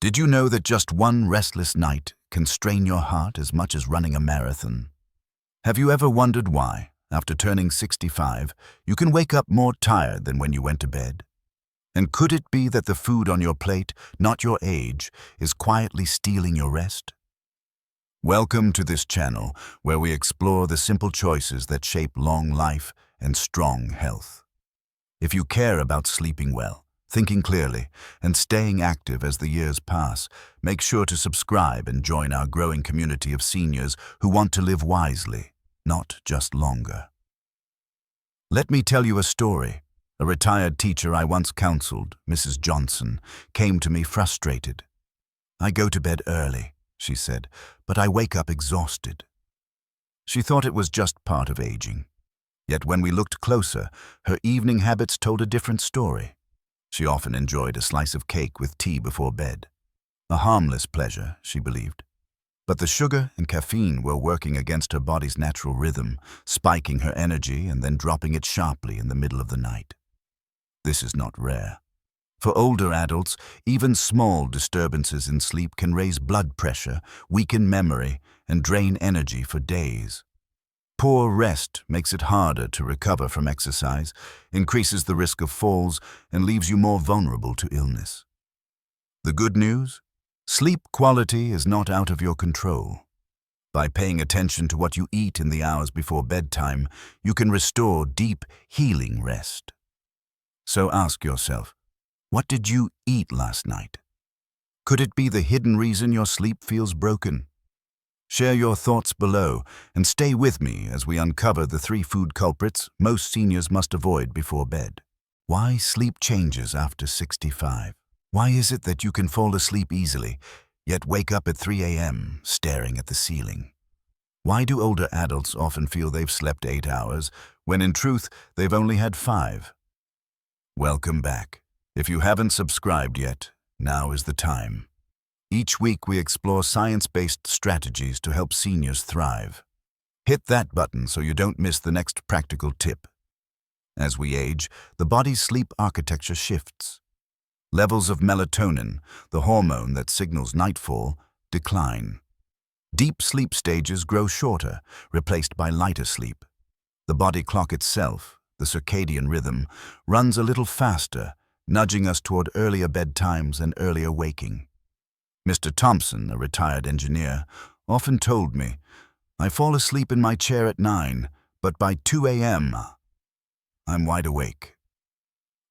Did you know that just one restless night can strain your heart as much as running a marathon? Have you ever wondered why, after turning 65, you can wake up more tired than when you went to bed? And could it be that the food on your plate, not your age, is quietly stealing your rest? Welcome to this channel, where we explore the simple choices that shape long life and strong health. If you care about sleeping well, thinking clearly, and staying active as the years pass, make sure to subscribe and join our growing community of seniors who want to live wisely, not just longer. Let me tell you a story. A retired teacher I once counseled, Mrs. Johnson, came to me frustrated. "I go to bed early," she said, "but I wake up exhausted." She thought it was just part of aging. Yet when we looked closer, her evening habits told a different story. She often enjoyed a slice of cake with tea before bed. A harmless pleasure, she believed. But the sugar and caffeine were working against her body's natural rhythm, spiking her energy and then dropping it sharply in the middle of the night. This is not rare. For older adults, even small disturbances in sleep can raise blood pressure, weaken memory, and drain energy for days. Poor rest makes it harder to recover from exercise, increases the risk of falls, and leaves you more vulnerable to illness. The good news? Sleep quality is not out of your control. By paying attention to what you eat in the hours before bedtime, you can restore deep, healing rest. So ask yourself, what did you eat last night? Could it be the hidden reason your sleep feels broken? Share your thoughts below and stay with me as we uncover the 3 food culprits most seniors must avoid before bed. Why sleep changes after 65? Why is it that you can fall asleep easily, yet wake up at 3 a.m. staring at the ceiling? Why do older adults often feel they've slept 8 hours, when in truth they've only had 5? Welcome back. If you haven't subscribed yet, now is the time. Each week we explore science-based strategies to help seniors thrive. Hit that button so you don't miss the next practical tip. As we age, the body's sleep architecture shifts. Levels of melatonin, the hormone that signals nightfall, decline. Deep sleep stages grow shorter, replaced by lighter sleep. The body clock itself, the circadian rhythm, runs a little faster, nudging us toward earlier bedtimes and earlier waking. Mr. Thompson, a retired engineer, often told me, "I fall asleep in my chair at 9, but by 2 a.m., I'm wide awake."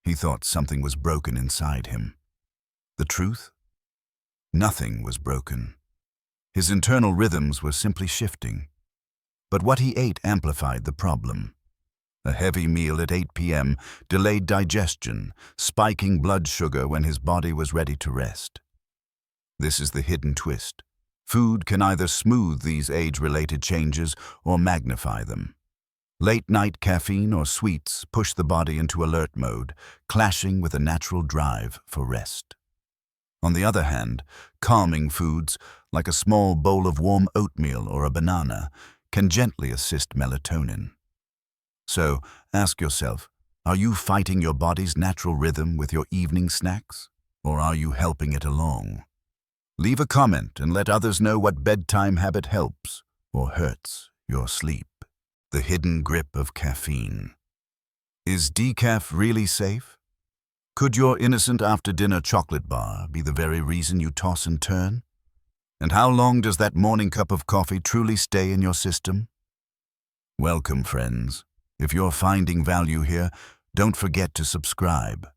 He thought something was broken inside him. The truth? Nothing was broken. His internal rhythms were simply shifting. But what he ate amplified the problem. A heavy meal at 8 p.m. delayed digestion, spiking blood sugar when his body was ready to rest. This is the hidden twist. Food can either smooth these age-related changes or magnify them. Late-night caffeine or sweets push the body into alert mode, clashing with a natural drive for rest. On the other hand, calming foods, like a small bowl of warm oatmeal or a banana, can gently assist melatonin. So, ask yourself, are you fighting your body's natural rhythm with your evening snacks, or are you helping it along? Leave a comment and let others know what bedtime habit helps or hurts your sleep. The hidden grip of caffeine. Is decaf really safe? Could your innocent after-dinner chocolate bar be the very reason you toss and turn? And how long does that morning cup of coffee truly stay in your system? Welcome, friends. If you're finding value here, don't forget to subscribe.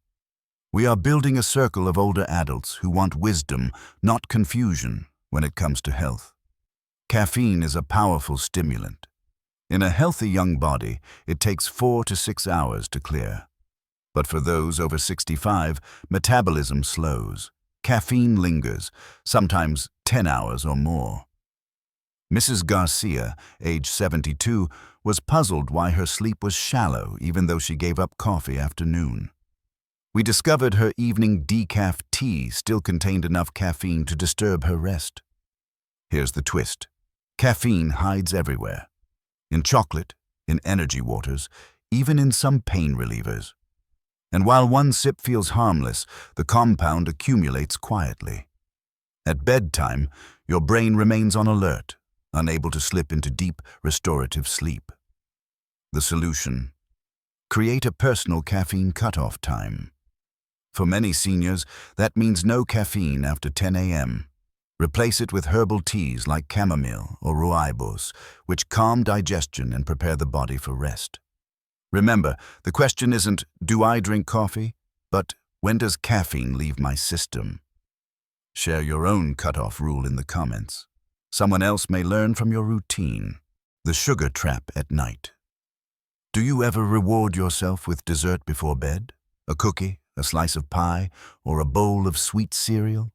We are building a circle of older adults who want wisdom, not confusion, when it comes to health. Caffeine is a powerful stimulant. In a healthy young body, it takes 4 to 6 hours to clear. But for those over 65, metabolism slows. Caffeine lingers, sometimes 10 hours or more. Mrs. Garcia, age 72, was puzzled why her sleep was shallow even though she gave up coffee after noon. We discovered her evening decaf tea still contained enough caffeine to disturb her rest. Here's the twist. Caffeine hides everywhere. In chocolate, in energy waters, even in some pain relievers. And while one sip feels harmless, the compound accumulates quietly. At bedtime, your brain remains on alert, unable to slip into deep, restorative sleep. The solution: create a personal caffeine cutoff time. For many seniors, that means no caffeine after 10 a.m. Replace it with herbal teas like chamomile or rooibos, which calm digestion and prepare the body for rest. Remember, the question isn't, do I drink coffee? But, when does caffeine leave my system? Share your own cutoff rule in the comments. Someone else may learn from your routine. The sugar trap at night. Do you ever reward yourself with dessert before bed? A cookie, a slice of pie, or a bowl of sweet cereal?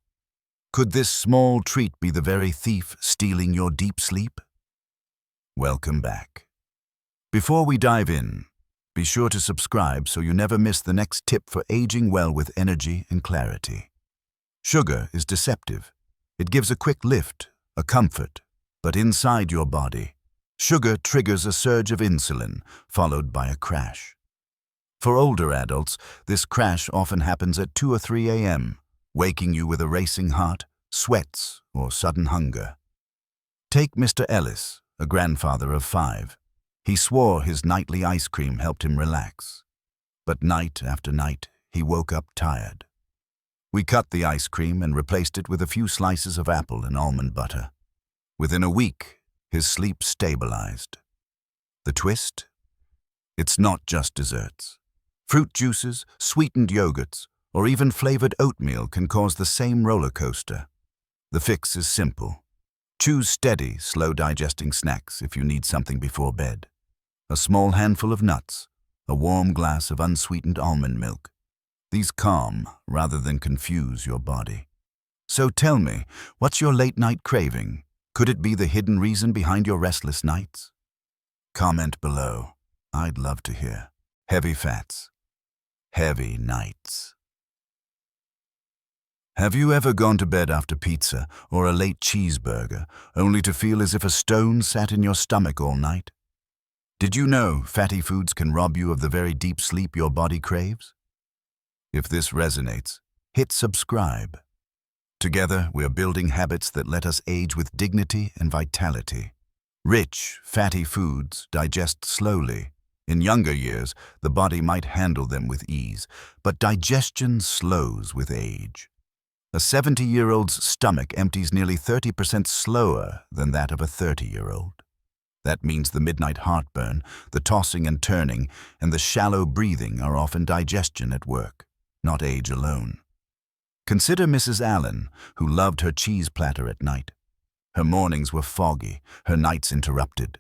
Could this small treat be the very thief stealing your deep sleep? Welcome back. Before we dive in, be sure to subscribe so you never miss the next tip for aging well with energy and clarity. Sugar is deceptive. It gives a quick lift, a comfort, but inside your body, sugar triggers a surge of insulin, followed by a crash. For older adults, this crash often happens at 2 or 3 a.m., waking you with a racing heart, sweats, or sudden hunger. Take Mr. Ellis, a grandfather of 5. He swore his nightly ice cream helped him relax. But night after night, he woke up tired. We cut the ice cream and replaced it with a few slices of apple and almond butter. Within a week, his sleep stabilized. The twist? It's not just desserts. Fruit juices, sweetened yogurts, or even flavored oatmeal can cause the same roller coaster. The fix is simple. Choose steady, slow-digesting snacks if you need something before bed. A small handful of nuts, a warm glass of unsweetened almond milk. These calm rather than confuse your body. So tell me, what's your late-night craving? Could it be the hidden reason behind your restless nights? Comment below. I'd love to hear. Heavy fats. Heavy nights. Have you ever gone to bed after pizza or a late cheeseburger, only to feel as if a stone sat in your stomach all night? Did you know fatty foods can rob you of the very deep sleep your body craves? If this resonates, hit subscribe. Together, we're building habits that let us age with dignity and vitality. Rich, fatty foods digest slowly. In younger years, the body might handle them with ease, but digestion slows with age. A 70-year-old's stomach empties nearly 30% slower than that of a 30-year-old. That means the midnight heartburn, the tossing and turning, and the shallow breathing are often digestion at work, not age alone. Consider Mrs. Allen, who loved her cheese platter at night. Her mornings were foggy, her nights interrupted.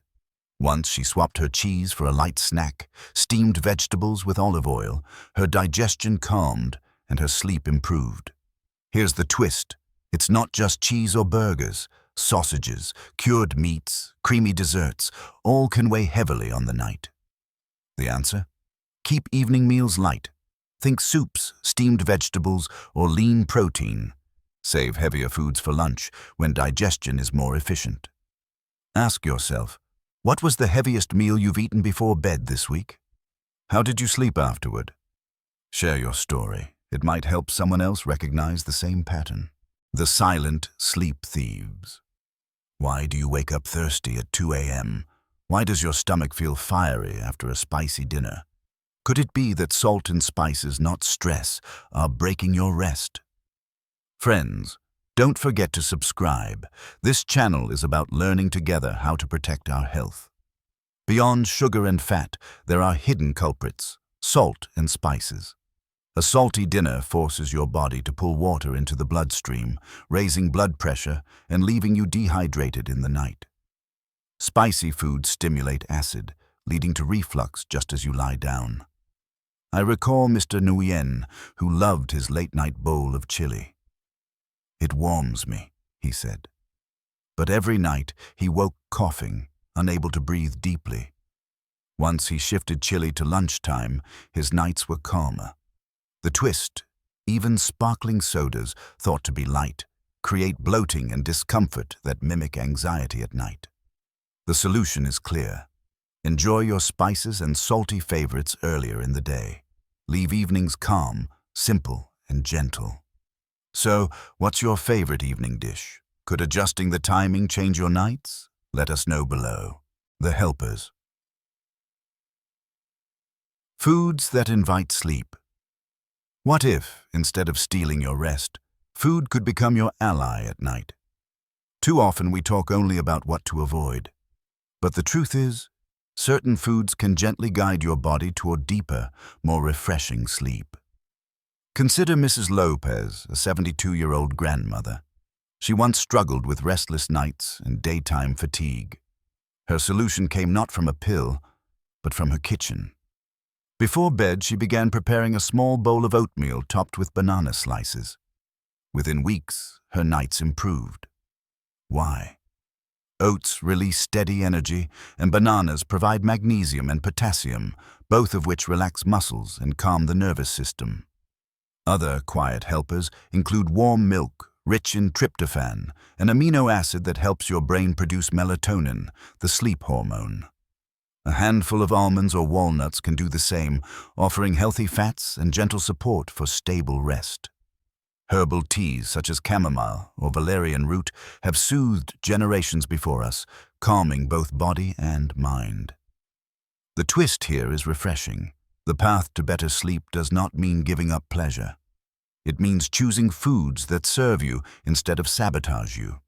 Once she swapped her cheese for a light snack, steamed vegetables with olive oil, her digestion calmed and her sleep improved. Here's the twist. It's not just cheese or burgers. Sausages, cured meats, creamy desserts, all can weigh heavily on the night. The answer? Keep evening meals light. Think soups, steamed vegetables, or lean protein. Save heavier foods for lunch when digestion is more efficient. Ask yourself, what was the heaviest meal you've eaten before bed this week? How did you sleep afterward? Share your story. It might help someone else recognize the same pattern. The silent sleep thieves. Why do you wake up thirsty at 2 a.m.? Why does your stomach feel fiery after a spicy dinner? Could it be that salt and spices, not stress, are breaking your rest? Friends, don't forget to subscribe. This channel is about learning together how to protect our health. Beyond sugar and fat, there are hidden culprits, salt and spices. A salty dinner forces your body to pull water into the bloodstream, raising blood pressure and leaving you dehydrated in the night. Spicy foods stimulate acid, leading to reflux just as you lie down. I recall Mr. Nguyen, who loved his late-night bowl of chili. "It warms me," he said. But every night he woke coughing, unable to breathe deeply. Once he shifted chili to lunchtime, his nights were calmer. The twist: even sparkling sodas, thought to be light, create bloating and discomfort that mimic anxiety at night. The solution is clear. Enjoy your spices and salty favorites earlier in the day. Leave evenings calm, simple, and gentle. So, what's your favorite evening dish? Could adjusting the timing change your nights? Let us know below. The helpers. Foods that invite sleep. What if, instead of stealing your rest, food could become your ally at night? Too often we talk only about what to avoid. But the truth is, certain foods can gently guide your body toward deeper, more refreshing sleep. Consider Mrs. Lopez, a 72-year-old grandmother. She once struggled with restless nights and daytime fatigue. Her solution came not from a pill, but from her kitchen. Before bed, she began preparing a small bowl of oatmeal topped with banana slices. Within weeks, her nights improved. Why? Oats release steady energy, and bananas provide magnesium and potassium, both of which relax muscles and calm the nervous system. Other quiet helpers include warm milk, rich in tryptophan, an amino acid that helps your brain produce melatonin, the sleep hormone. A handful of almonds or walnuts can do the same, offering healthy fats and gentle support for stable rest. Herbal teas such as chamomile or valerian root have soothed generations before us, calming both body and mind. The twist here is refreshing. The path to better sleep does not mean giving up pleasure. It means choosing foods that serve you instead of sabotage you.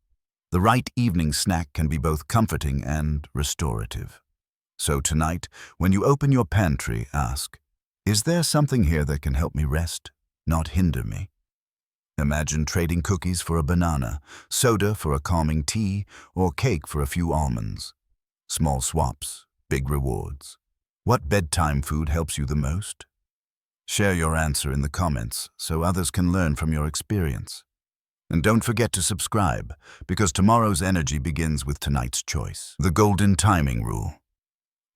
The right evening snack can be both comforting and restorative. So tonight, when you open your pantry, ask, is there something here that can help me rest, not hinder me? Imagine trading cookies for a banana, soda for a calming tea, or cake for a few almonds. Small swaps, big rewards. What bedtime food helps you the most? Share your answer in the comments so others can learn from your experience. And don't forget to subscribe, because tomorrow's energy begins with tonight's choice. The golden timing rule.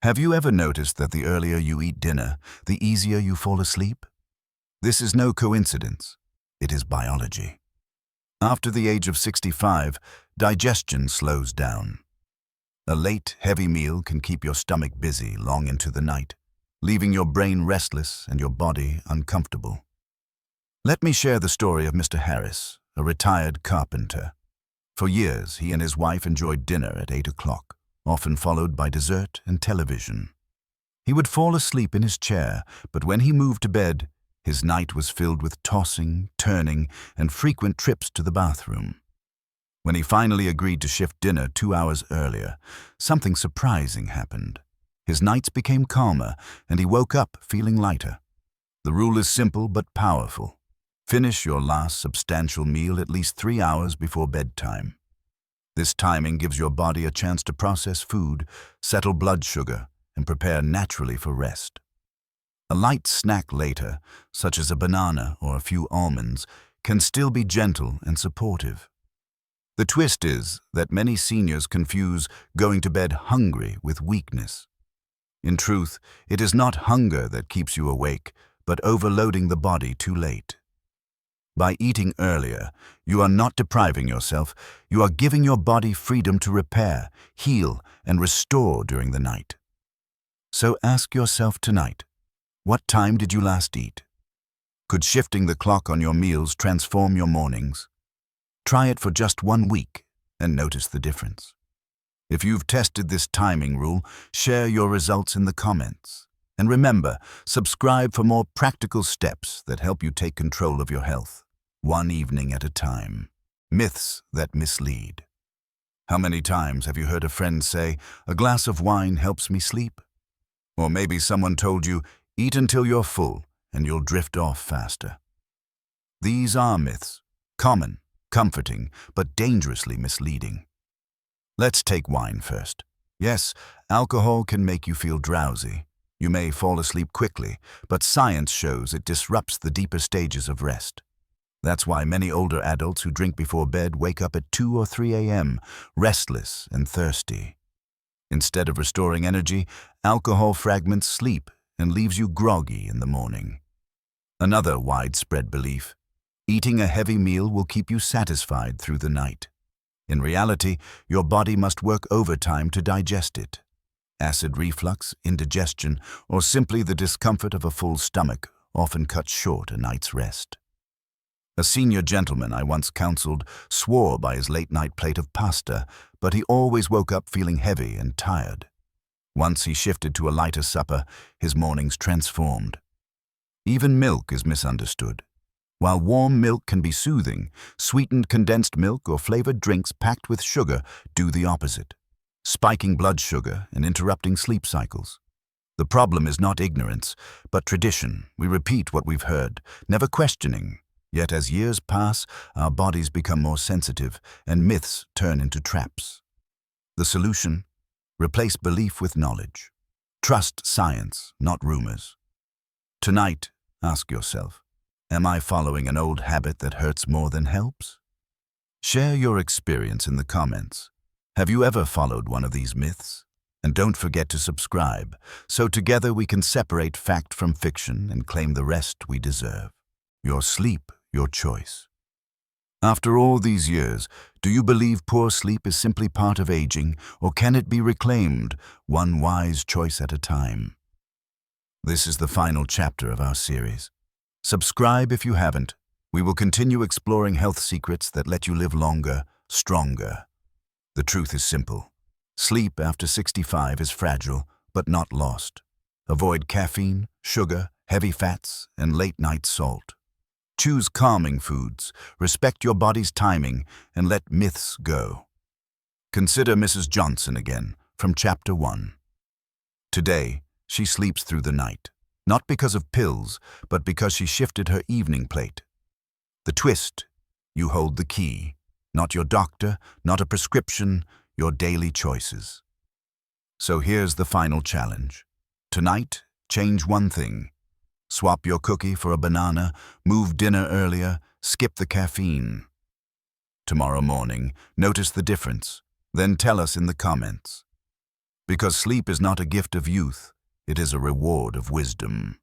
Have you ever noticed that the earlier you eat dinner, the easier you fall asleep? This is no coincidence. It is biology. After the age of 65, digestion slows down. A late, heavy meal can keep your stomach busy long into the night, leaving your brain restless and your body uncomfortable. Let me share the story of Mr. Harris, a retired carpenter. For years, he and his wife enjoyed dinner at 8 o'clock, often followed by dessert and television. He would fall asleep in his chair, but when he moved to bed, his night was filled with tossing, turning, and frequent trips to the bathroom. When he finally agreed to shift dinner 2 hours earlier, something surprising happened. His nights became calmer, and he woke up feeling lighter. The rule is simple but powerful. Finish your last substantial meal at least 3 hours before bedtime. This timing gives your body a chance to process food, settle blood sugar, and prepare naturally for rest. A light snack later, such as a banana or a few almonds, can still be gentle and supportive. The twist is that many seniors confuse going to bed hungry with weakness. In truth, it is not hunger that keeps you awake, but overloading the body too late. By eating earlier, you are not depriving yourself, you are giving your body freedom to repair, heal, and restore during the night. So ask yourself tonight, what time did you last eat? Could shifting the clock on your meals transform your mornings? Try it for just 1 week and notice the difference. If you've tested this timing rule, share your results in the comments. And remember, subscribe for more practical steps that help you take control of your health, one evening at a time. Myths that mislead. How many times have you heard a friend say, "A glass of wine helps me sleep"? Or maybe someone told you, "Eat until you're full and you'll drift off faster." These are myths, common, comforting, but dangerously misleading. Let's take wine first. Yes, alcohol can make you feel drowsy. You may fall asleep quickly, but science shows it disrupts the deeper stages of rest. That's why many older adults who drink before bed wake up at 2 or 3 a.m., restless and thirsty. Instead of restoring energy, alcohol fragments sleep and leaves you groggy in the morning. Another widespread belief: eating a heavy meal will keep you satisfied through the night. In reality, your body must work overtime to digest it. Acid reflux, indigestion, or simply the discomfort of a full stomach often cuts short a night's rest. A senior gentleman I once counseled swore by his late-night plate of pasta, but he always woke up feeling heavy and tired. Once he shifted to a lighter supper, his mornings transformed. Even milk is misunderstood. While warm milk can be soothing, sweetened condensed milk or flavored drinks packed with sugar do the opposite, spiking blood sugar and interrupting sleep cycles. The problem is not ignorance, but tradition. We repeat what we've heard, never questioning. Yet as years pass, our bodies become more sensitive and myths turn into traps. The solution? Replace belief with knowledge. Trust science, not rumors. Tonight, ask yourself, am I following an old habit that hurts more than helps? Share your experience in the comments. Have you ever followed one of these myths? And don't forget to subscribe, so together we can separate fact from fiction and claim the rest we deserve. Your sleep, your choice. After all these years, do you believe poor sleep is simply part of aging, or can it be reclaimed, one wise choice at a time? This is the final chapter of our series. Subscribe if you haven't. We will continue exploring health secrets that let you live longer, stronger. The truth is simple. Sleep after 65 is fragile, but not lost. Avoid caffeine, sugar, heavy fats, and late-night salt. Choose calming foods, respect your body's timing, and let myths go. Consider Mrs. Johnson again, from Chapter 1. Today, she sleeps through the night, not because of pills, but because she shifted her evening plate. The twist: you hold the key, not your doctor, not a prescription, your daily choices. So here's the final challenge. Tonight, change one thing. Swap your cookie for a banana, move dinner earlier, skip the caffeine. Tomorrow morning, notice the difference, then tell us in the comments. Because sleep is not a gift of youth, it is a reward of wisdom.